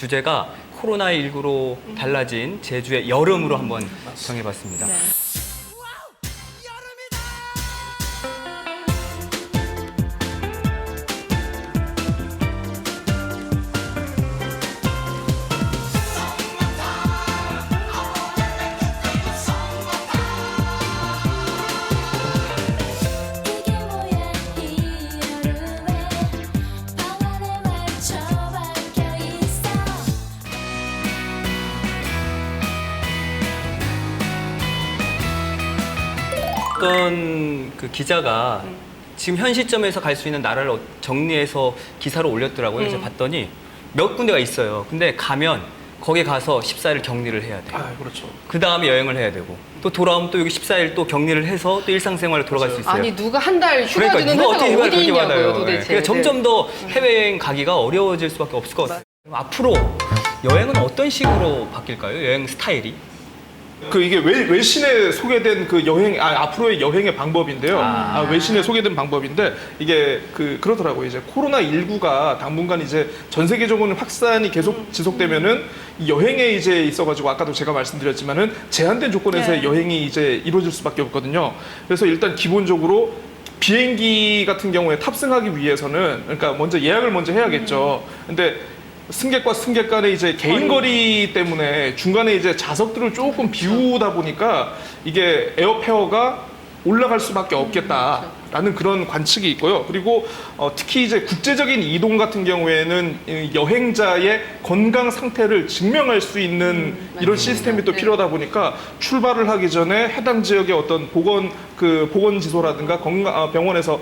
주제가 코로나19로 달라진 제주의 여름으로 한번 정해봤습니다. 네. 어떤 그 기자가 지금 현 시점에서 갈 수 있는 나라를 정리해서 기사로 올렸더라고요. 그래서 봤더니 몇 군데가 있어요. 근데 가면 거기 가서 14일 격리를 해야 돼요. 아, 그렇죠. 그 다음에 여행을 해야 되고 또 돌아오면 또 여기 14일 또 격리를 해서 또 일상생활로 돌아갈 수 있어요. 아니 누가 한 달 휴가 그러니까 주는 누가 회사가 어떻게 휴가를 어디 그렇게 있냐고요 받아요. 도대체. 그러니까 점점 더 해외여행 가기가 어려워질 수밖에 없을 것 같아요. 그럼 앞으로 여행은 어떤 식으로 바뀔까요? 여행 스타일이? 그 이게 외신에 소개된 그 앞으로의 여행의 방법인데요. 외신에 소개된 방법인데 이게 그러더라고요. 이제 코로나19가 당분간 이제 전 세계적으로 확산이 계속 지속되면은 이 여행에 이제 있어가지고 아까도 제가 말씀드렸지만은 제한된 조건에서의 여행이 이제 이루어질 수밖에 없거든요. 그래서 일단 기본적으로 비행기 같은 경우에 탑승하기 위해서는 그러니까 먼저 예약을 먼저 해야겠죠. 근데 승객과 승객 간의 이제 개인 거리 때문에 중간에 이제 좌석들을 조금 비우다 보니까 이게 에어페어가 올라갈 수밖에 없겠다라는 그런 관측이 있고요. 그리고 특히 이제 국제적인 이동 같은 경우에는 이 여행자의 건강 상태를 증명할 수 있는 이런 시스템이 또 필요하다 보니까 출발을 하기 전에 해당 지역의 어떤 보건지소라든가 병원에서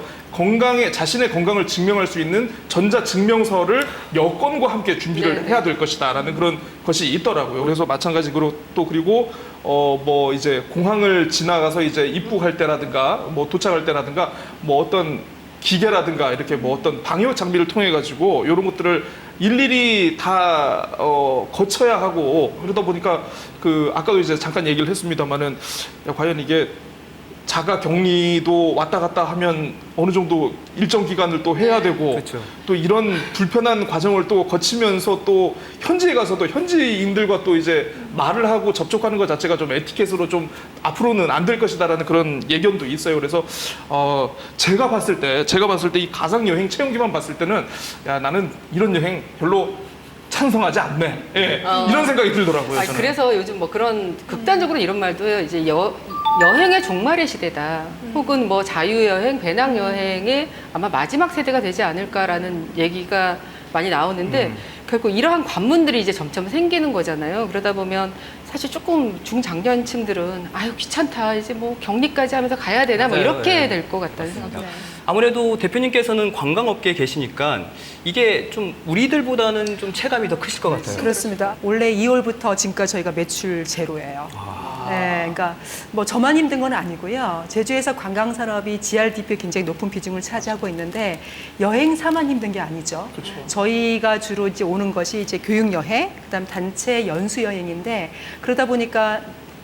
자신의 건강을 증명할 수 있는 전자증명서를 여권과 함께 준비를 해야 될 것이다라는 그런 것이 있더라고요. 그래서 마찬가지로 또 그리고 뭐 이제 공항을 지나가서 이제 입국할 때라든가 뭐 도착할 때라든가 뭐 어떤 기계라든가 이렇게 뭐 어떤 방역 장비를 통해 가지고 이런 것들을 일일이 다 거쳐야 하고 그러다 보니까 아까도 이제 잠깐 얘기를 했습니다만은 과연 이게 자가 격리도 왔다 갔다 하면 어느 정도 일정 기간을 또 해야 되고 그렇죠. 또 이런 불편한 과정을 또 거치면서 또 현지에 가서도 현지인들과 또 이제 말을 하고 접촉하는 것 자체가 좀 에티켓으로 좀 앞으로는 안 될 것이다라는 그런 예견도 있어요. 그래서 제가 봤을 때 이 가상 여행 체험기만 봤을 때는 야 나는 이런 여행 별로 찬성하지 않네. 예, 이런 생각이 들더라고요. 저는. 그래서 요즘 뭐 그런 극단적으로 이런 말도요. 이제 여행의 종말의 시대다. 혹은 뭐 자유여행, 배낭여행의 아마 마지막 세대가 되지 않을까라는 얘기가 많이 나오는데 결국 이러한 관문들이 이제 점점 생기는 거잖아요. 그러다 보면 사실 조금 중장년층들은 아유 귀찮다 이제 뭐 격리까지 하면서 가야 되나 뭐 맞아요. 이렇게 될 것 같다는 생각이 듭니다. 아무래도 대표님께서는 관광업계에 계시니까 이게 좀 우리들보다는 좀 체감이 더 크실 것 같아요. 그렇습니다. 원래 2월부터 지금까지 저희가 매출 제로예요. 네, 그러니까 뭐 저만 힘든 건 아니고요. 제주에서 관광 산업이 GRDP에 굉장히 높은 비중을 차지하고 있는데 여행사만 힘든 게 아니죠. 그렇죠. 저희가 주로 이제 오는 것이 이제 교육 여행, 그다음 단체 연수 여행인데 그러다 보니까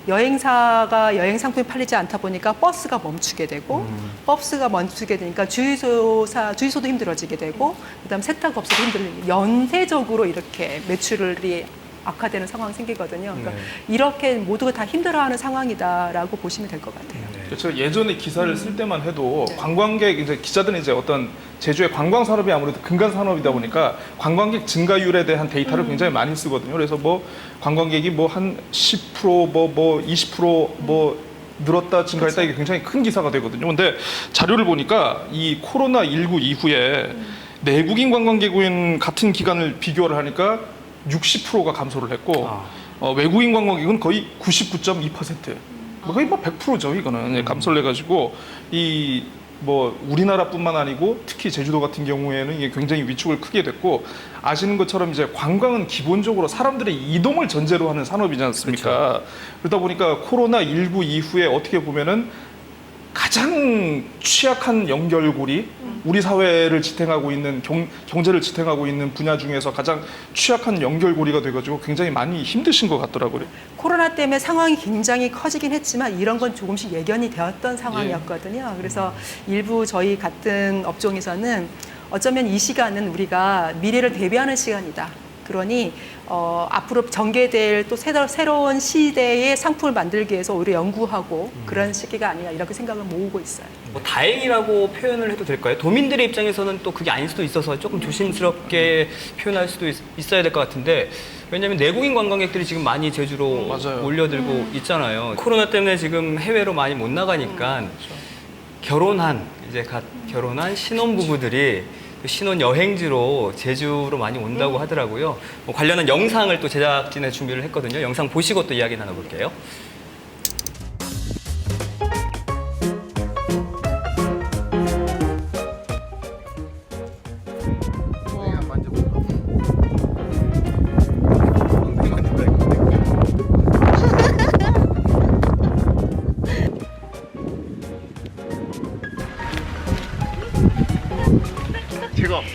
여행사가 여행 상품이 팔리지 않다 보니까 버스가 멈추게 되고 버스가 멈추게 되니까 주유소도 힘들어지게 되고 그다음 세탁업소도 힘들어지고 연쇄적으로 이렇게 매출이 악화되는 상황이 생기거든요. 그러니까 이렇게 모두가 다 힘들어하는 상황이다라고 보시면 될 것 같아요. 그렇죠. 예전에 기사를 쓸 때만 해도 관광객 이제 기자들은 이제 어떤 제주의 관광 산업이 아무래도 근간 산업이다 보니까 관광객 증가율에 대한 데이터를 굉장히 많이 쓰거든요. 그래서 뭐 관광객이 뭐 한 10% 뭐 20% 늘었다 증가했다 이게 굉장히 큰 기사가 되거든요. 근데 자료를 보니까 이 코로나19 이후에 내국인 관광객은 같은 기간을 비교를 하니까 60%가 감소를 했고 외국인 관광객은 거의 99.2%. 거의 뭐 100%죠 이거는 감소를 해가지고 이 뭐 우리나라뿐만 아니고 특히 제주도 같은 경우에는 이게 굉장히 위축을 크게 됐고 아시는 것처럼 이제 관광은 기본적으로 사람들의 이동을 전제로 하는 산업이지 않습니까? 그렇죠. 그러다 보니까 코로나19 이후에 어떻게 보면은 가장 취약한 연결고리, 우리 사회를 지탱하고 있는 경제를 지탱하고 있는 분야 중에서 가장 취약한 연결고리가 돼가지고 굉장히 많이 힘드신 것 같더라고요. 코로나 때문에 상황이 굉장히 커지긴 했지만 이런 건 조금씩 예견이 되었던 상황이었거든요. 그래서 일부 저희 같은 업종에서는 어쩌면 이 시간은 우리가 미래를 대비하는 시간이다. 그러니 앞으로 전개될 또 새로운 시대의 상품을 만들기 위해서 오히려 연구하고 그런 시기가 아니라 이렇게 생각을 모으고 있어요. 뭐 다행이라고 표현을 해도 될까요? 도민들의 입장에서는 또 그게 아닐 수도 있어서 조금 조심스럽게 표현할 수도 있어야 될 것 같은데, 왜냐하면 내국인 관광객들이 지금 많이 제주로 맞아요. 몰려들고 있잖아요. 코로나 때문에 지금 해외로 많이 못 나가니까 이제 갓 결혼한 신혼부부들이 신혼 여행지로 제주로 많이 온다고 하더라고요. 뭐 관련한 영상을 또 제작진에 준비를 했거든요. 영상 보시고 또 이야기 나눠볼게요. 제가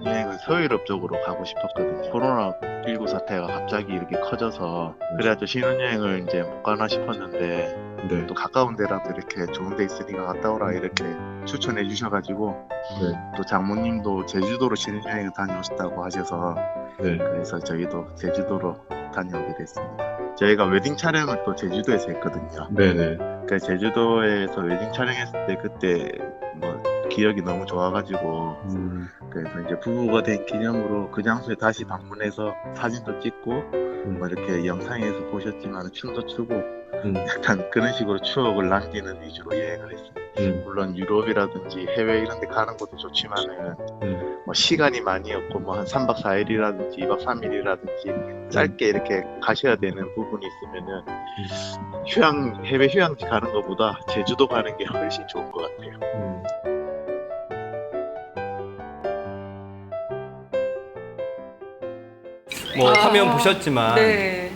여행은 서유럽 쪽으로 가고 싶었거든요. 코로나19 사태가 갑자기 이렇게 커져서 그래가지고 신혼여행을 이제 못 가나 싶었는데 네. 또 가까운 데라도 이렇게 좋은 데 있으니까 갔다 오라 이렇게 추천해 주셔가지고 네. 또 장모님도 제주도로 신혼여행을 다녀오셨다고 하셔서 네. 그래서 저희도 제주도로 다녀오게 됐습니다. 저희가 웨딩 촬영을 또 제주도에서 했거든요. 네네. 그 제주도에서 웨딩 촬영했을 때 그때 뭐 기억이 너무 좋아가지고 그래서 이제 부부가 된 기념으로 그 장소에 다시 방문해서 사진도 찍고 뭐 이렇게 영상에서 보셨지만 춤도 추고 약간 그런 식으로 추억을 남기는 위주로 여행을 했습니다. 물론 유럽이라든지 해외 이런 데 가는 것도 좋지만은 뭐 시간이 많이 없고 뭐 한 3박 4일이라든지 2박 3일이라든지 짧게 이렇게 가셔야 되는 부분이 있으면은 해외 휴양지 가는 것보다 제주도 가는 게 훨씬 좋은 것 같아요. 뭐 화면 보셨지만 네.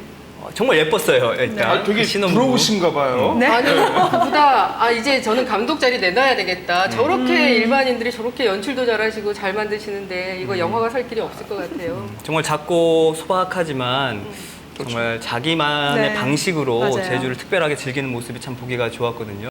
정말 예뻤어요. 일단 되게 그 신혼부부. 부러우신가 봐요. 네. 아니, 그보다 이제 저는 감독 자리 내놔야 되겠다. 저렇게 일반인들이 저렇게 연출도 잘하시고 잘 만드시는데 이거 영화가 살 길이 없을 것 같아요. 정말 작고 소박하지만 정말 자기만의 네. 방식으로 맞아요. 제주를 특별하게 즐기는 모습이 참 보기가 좋았거든요.